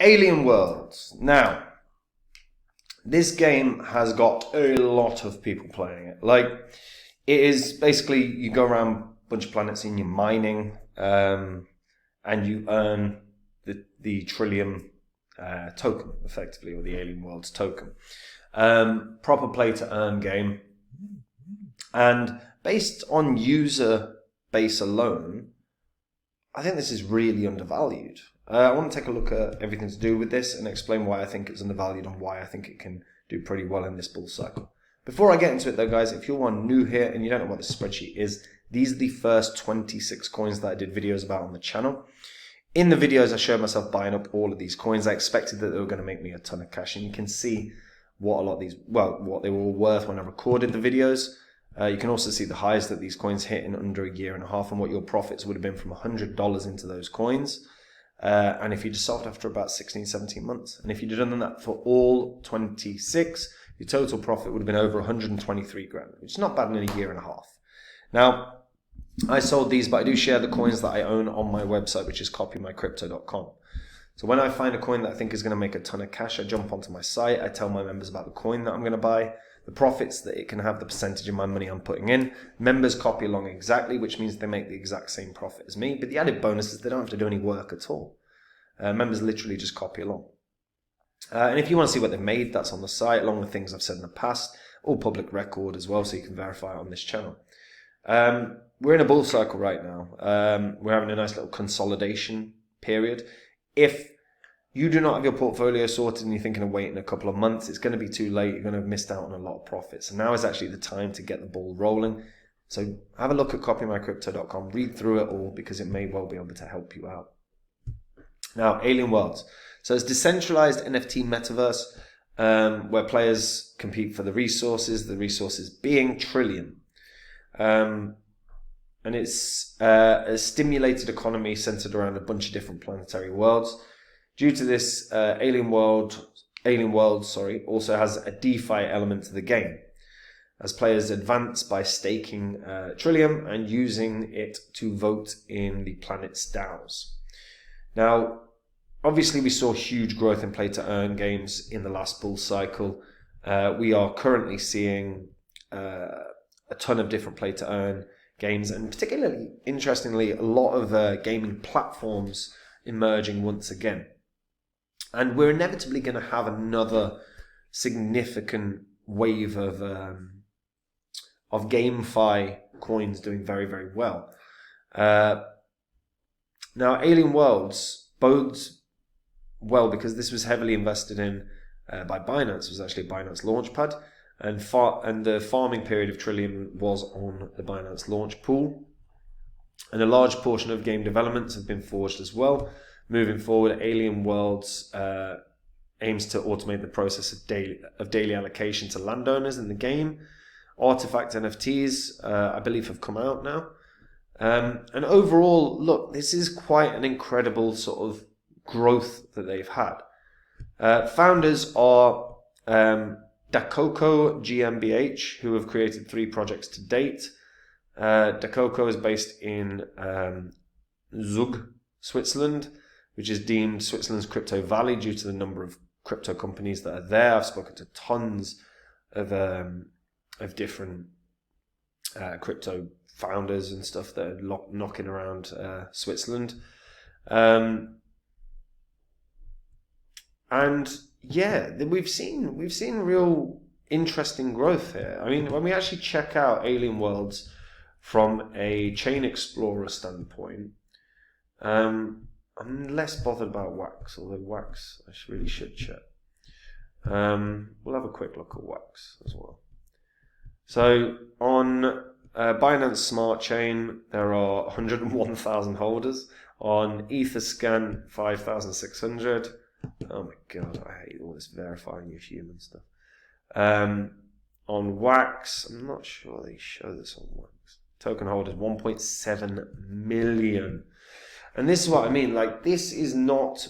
Alien Worlds. Now, this game has got a lot of people playing it. Like, it is basically, you go around a bunch of planets and you're mining, and you earn the Trillium token, effectively, or the Alien Worlds token. Proper play to earn game. And based on user base alone, I think this is really undervalued. I want to take a look at everything to do with this and explain why I think it's undervalued and why I think it can do pretty well in this bull cycle. Before I get into it though, guys, if you're new here and you don't know what this spreadsheet is, these are the first 26 coins that I did videos about on the channel. In the videos, I showed myself buying up all of these coins. I expected that they were going to make me a ton of cash, and you can see what a lot of these, well, what they were all worth when I recorded the videos. You can also see the highs that these coins hit in under a year and a half, and what your profits would have been from $100 into those coins. And if you just sold after about 16, 17 months, and if you'd done that for all 26, your total profit would have been over 123 grand, which is not bad in a year and a half. Now, I sold these, but I do share the coins that I own on my website, which is copymycrypto.com. So when I find a coin that I think is going to make a ton of cash, I jump onto my site, I tell my members about the coin that I'm going to buy, the profits that it can have, the percentage of my money I'm putting in. Members copy along exactly, which means they make the exact same profit as me. But the added bonus is they don't have to do any work at all. Members literally just copy along. And if you want to see what they've made, that's on the site, along with things I've said in the past, all public record as well, so you can verify it on this channel. We're in a bull cycle right now. We're having a nice little consolidation period. If you do not have your portfolio sorted and you're thinking of waiting a couple of months, it's going to be too late. You're going to have missed out on a lot of profits. And now is actually the time to get the ball rolling. So have a look at copymycrypto.com, read through it all, because it may well be able to help you out. Now, Alien Worlds. So it's decentralized NFT metaverse where players compete for the resources being Trillium. And it's a stimulated economy centered around a bunch of different planetary worlds. Due to this, Alien Worlds also has a DeFi element to the game, as players advance by staking Trillium and using it to vote in the planet's DAOs. Now, obviously we saw huge growth in play-to-earn games in the last bull cycle. We are currently seeing a ton of different play-to-earn games, and particularly, interestingly, a lot of gaming platforms emerging once again. And we're inevitably going to have another significant wave of GameFi coins doing very, very well. Now, Alien Worlds bodes well because this was heavily invested in by Binance. It was actually a Binance launchpad, and the farming period of Trillium was on the Binance launch pool. And a large portion of game developments have been forged as well. Moving forward, Alien Worlds aims to automate the process of daily allocation to landowners in the game. Artifact NFTs, I believe, have come out now. And overall, look, this is quite an incredible sort of growth that they've had. Founders are Dakoko GmbH, who have created 3 projects to date. Dakoko is based in Zug, Switzerland, which is deemed Switzerland's crypto valley due to the number of crypto companies that are there. I've spoken to tons of different crypto founders and stuff that are knocking around Switzerland. And yeah, we've seen real interesting growth here. I mean, when we actually check out Alien Worlds from a chain explorer standpoint, I'm less bothered about Wax, although Wax I really should check. We'll have a quick look at Wax as well. So on Binance Smart Chain, there are 101,000 holders. On Etherscan, 5,600. Oh my god, I hate all this verifying your human stuff. On Wax, I'm not sure they show this on Wax. Token holders, 1.7 million. And this is what I mean, like, this is not,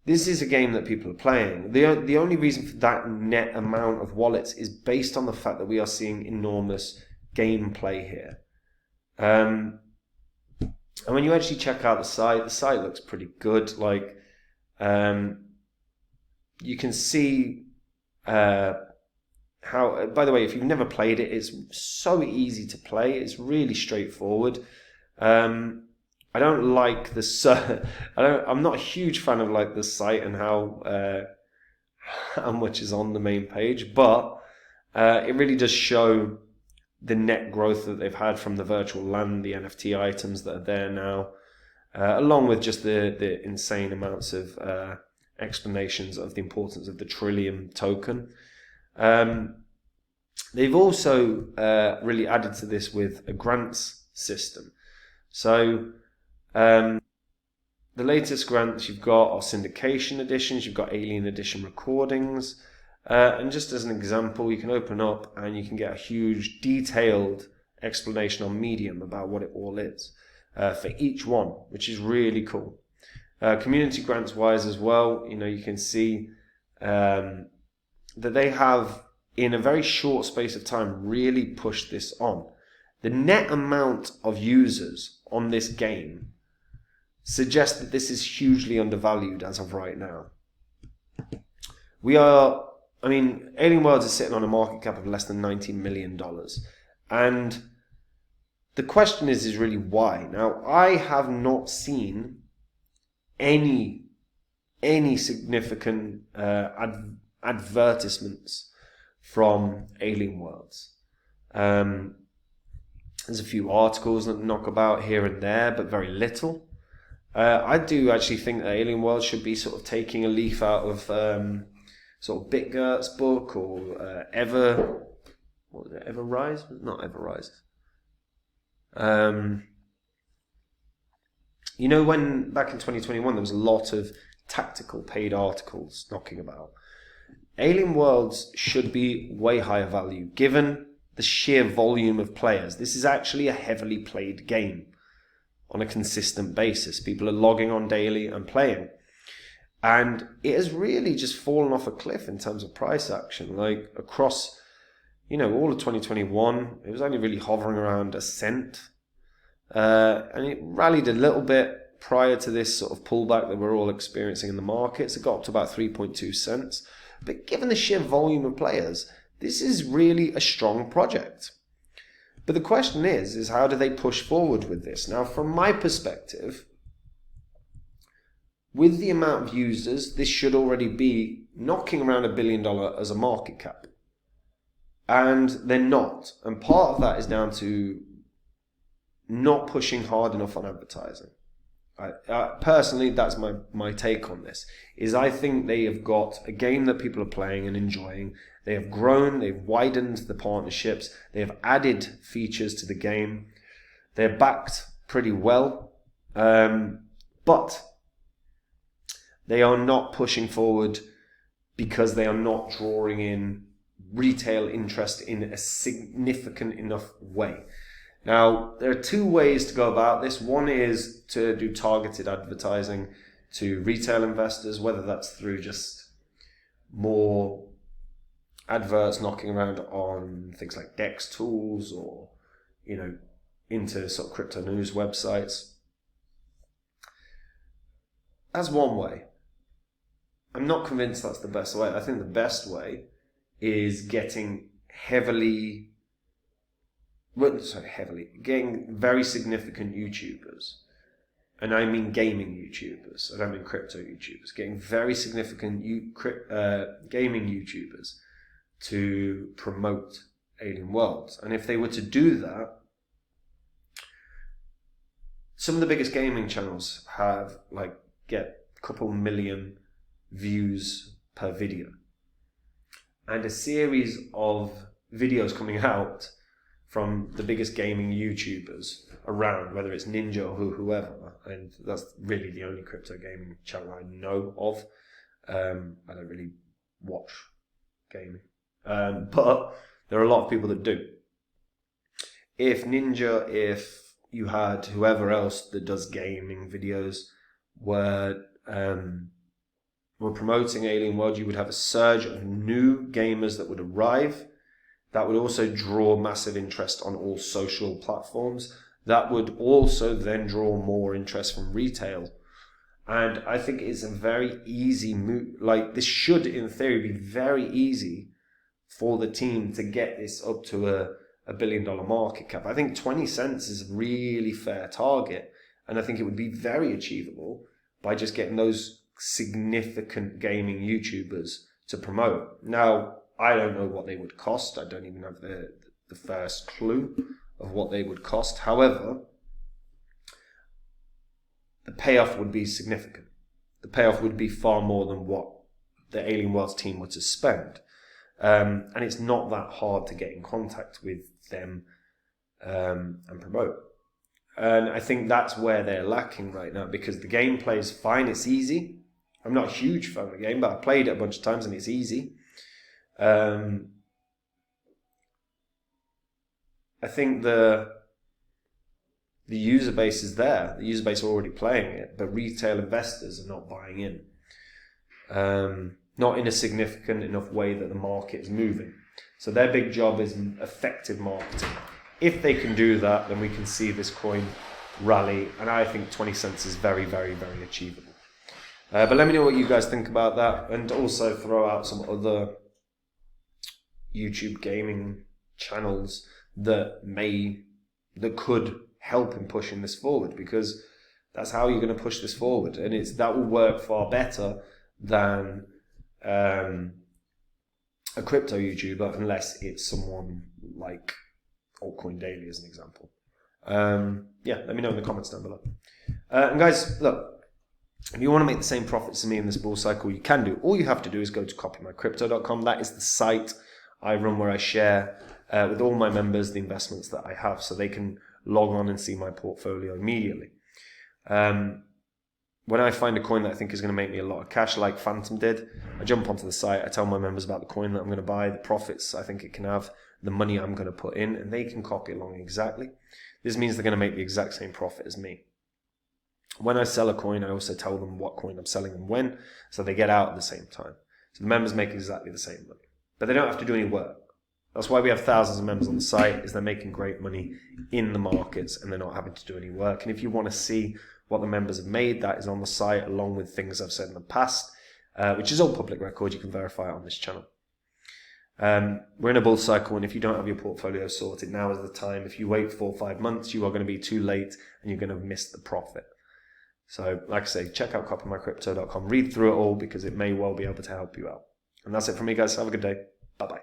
this is a game that people are playing. The only reason for that net amount of wallets is based on the fact that we are seeing enormous gameplay here. And when you actually check out the site looks pretty good. Like, you can see how, by the way, if you've never played it, it's so easy to play. It's really straightforward. I don't like the I'm not a huge fan of like the site and how much is on the main page, but it really does show the net growth that they've had from the virtual land, the NFT items that are there now, along with just the insane amounts of explanations of the importance of the Trillium token. They've also really added to this with a grants system. So the latest grants you've got are syndication editions, you've got Alien Edition recordings, and just as an example, you can open up and you can get a huge detailed explanation on Medium about what it all is for each one, which is really cool. Community grants wise as well, you can see that they have, in a very short space of time, really pushed this on. The net amount of users on this game suggests that this is hugely undervalued as of right now. Alien Worlds is sitting on a market cap of less than $90 million. And the question is really why. Now, I have not seen any significant advertisements from Alien Worlds. There's a few articles that knock about here and there, but very little. I do actually think that Alien Worlds should be sort of taking a leaf out of sort of Bitgert's book or Everrise? Not Everrise. When back in 2021 there was a lot of tactical paid articles knocking about. Alien Worlds should be way higher value given the sheer volume of players. This is actually a heavily played game on a consistent basis. People are logging on daily and playing. And it has really just fallen off a cliff in terms of price action. Like across, all of 2021, it was only really hovering around a cent. And it rallied a little bit prior to this sort of pullback that we're all experiencing in the markets. It got up to about 3.2 cents. But given the sheer volume of players, this is really a strong project. But the question is how do they push forward with this? Now, from my perspective, with the amount of users, this should already be knocking around $1 billion as a market cap. And they're not. And part of that is down to not pushing hard enough on advertising. Personally, that's my take on this, is I think they have got a game that people are playing and enjoying. They have grown, they've widened the partnerships, they have added features to the game. They're backed pretty well, but they are not pushing forward because they are not drawing in retail interest in a significant enough way. Now, there are two ways to go about this. One is to do targeted advertising to retail investors, whether that's through just more adverts knocking around on things like DEX tools or, into sort of crypto news websites. That's one way. I'm not convinced that's the best way. I think the best way is getting getting very significant YouTubers. And I mean gaming YouTubers. I don't mean crypto YouTubers. Getting very significant gaming YouTubers to promote Alien Worlds. And if they were to do that, some of the biggest gaming channels get a couple million views per video. And a series of videos coming out from the biggest gaming YouTubers around, whether it's Ninja or whoever, and that's really the only crypto gaming channel I know of. I don't really watch gaming, but there are a lot of people that do. If you had whoever else that does gaming videos were promoting Alien World, you would have a surge of new gamers that would arrive. That would also draw massive interest on all social platforms. that would also then draw more interest from retail. And I think it's a very easy move. Like, this should, in theory, be very easy for the team to get this up to a $1 billion market cap. I think 20 cents is a really fair target. And I think it would be very achievable by just getting those significant gaming YouTubers to promote. Now, I don't know what they would cost. I don't even have the first clue of what they would cost. However, the payoff would be significant. The payoff would be far more than what the Alien Worlds team were to spend. And it's not that hard to get in contact with them and promote. And I think that's where they're lacking right now, because the gameplay is fine, it's easy. I'm not a huge fan of the game, but I've played it a bunch of times and it's easy. I think the user base is there. The user base are already playing it, but retail investors are not buying in. Not in a significant enough way that the market is moving. So their big job is effective marketing. If they can do that, then we can see this coin rally, and I think 20 cents is very, very, very achievable. But let me know what you guys think about that, and also throw out some other YouTube gaming channels that could help in pushing this forward, because that's how you're going to push this forward, and that will work far better than a crypto YouTuber, unless it's someone like Altcoin Daily as an example. Yeah, let me know in the comments down below. And guys, look, if you want to make the same profits as me in this bull cycle, you can do. All you have to do is go to copymycrypto.com. That is the site I run where I share with all my members the investments that I have, so they can log on and see my portfolio immediately. When I find a coin that I think is going to make me a lot of cash, like Phantom did, I jump onto the site, I tell my members about the coin that I'm going to buy, the profits I think it can have, the money I'm going to put in, and they can copy along exactly. This means they're going to make the exact same profit as me. When I sell a coin, I also tell them what coin I'm selling and when, so they get out at the same time. So the members make exactly the same money, but they don't have to do any work. That's why we have thousands of members on the site, is they're making great money in the markets and they're not having to do any work. And if you want to see what the members have made, that is on the site, along with things I've said in the past, which is all public record. You can verify it on this channel. We're in a bull cycle, and if you don't have your portfolio sorted, now is the time. If you wait 4 or 5 months, you are going to be too late and you're going to miss the profit. So, like I say, check out copymycrypto.com, read through it all, because it may well be able to help you out. And that's it from me, guys. Have a good day. Bye-bye.